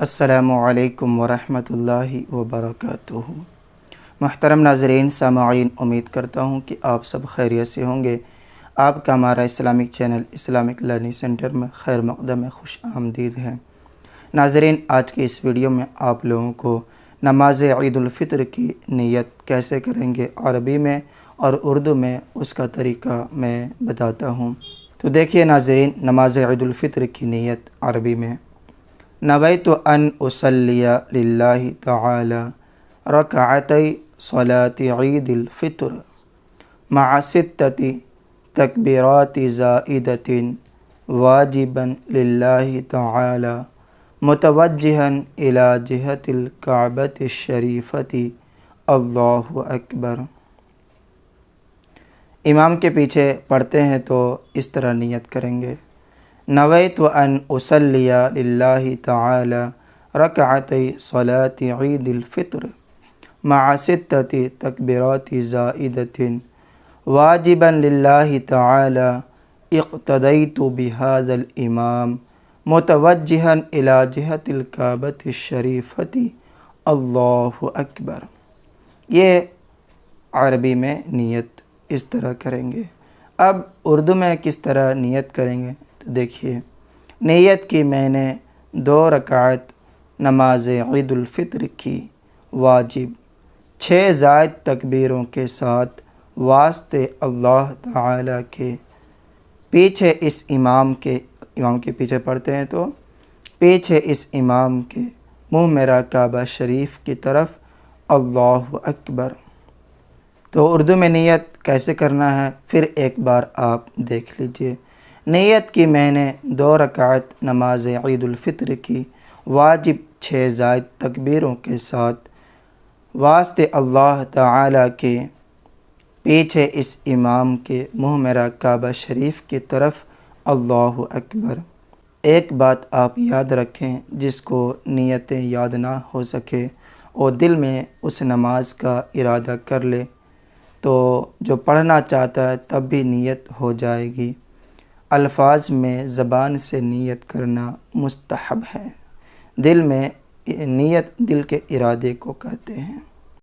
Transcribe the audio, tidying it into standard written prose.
السلام علیکم ورحمۃ اللہ وبرکاتہ۔ محترم ناظرین سامعین، امید کرتا ہوں کہ آپ سب خیریت سے ہوں گے۔ آپ کا ہمارا Islamic channel Islamic learning centre میں خیر مقدم خوش آمدید ہے۔ ناظرین، آج کی اس ویڈیو میں آپ لوگوں کو نماز عید الفطر کی نیت کیسے کریں گے عربی میں اور اردو میں اس کا طریقہ میں بتاتا ہوں۔ تو دیکھیے ناظرین، نماز عید الفطر کی نیت عربی میں: نویت ان اصلی للہ تعالی رکعتی صلاۃ عید الفطر مع ستۃ تکبیرات زائدۃ واجبا للہ تعالی متوجہا الی جہت الکعبۃ الشریفۃ اللہ اکبر۔ امام کے پیچھے پڑھتے ہیں تو اس طرح نیت کریں گے: نویت ان اصلی للہ تعالی رکعتی صلاۃ عید الفطر مع ستۃ تکبیرات زائدۃ واجبا للہ تعالی اقتدیت بہذا الامام متوجہا الی جہت الکعبۃ الشریفۃ اللہ اکبر۔ یہ عربی میں نیت اس طرح کریں گے۔ اب اردو میں کس طرح نیت کریں گے تو دیکھیے: نیت کی میں نے 2 رکعت نماز عید الفطر کی واجب 6 زائد تکبیروں کے ساتھ واسطے اللہ تعالیٰ کے، پیچھے اس امام کے پیچھے پڑھتے ہیں تو پیچھے اس امام کے منہ میرا کعبہ شریف کی طرف اللہ اکبر۔ تو اردو میں نیت کیسے کرنا ہے پھر ایک بار آپ دیکھ لیجئے: نیت کی میں نے 2 رکعت نماز عید الفطر کی واجب 6 زائد تکبیروں کے ساتھ واسطے اللہ تعالیٰ کے، پیچھے اس امام کے منہ میرا کعبہ شریف کی طرف اللہ اکبر۔ ایک بات آپ یاد رکھیں، جس کو نیتیں یاد نہ ہو سکے وہ دل میں اس نماز کا ارادہ کر لے تو جو پڑھنا چاہتا ہے تب بھی نیت ہو جائے گی۔ الفاظ میں زبان سے نیت کرنا مستحب ہے۔ دل میں نیت دل کے ارادے کو کہتے ہیں۔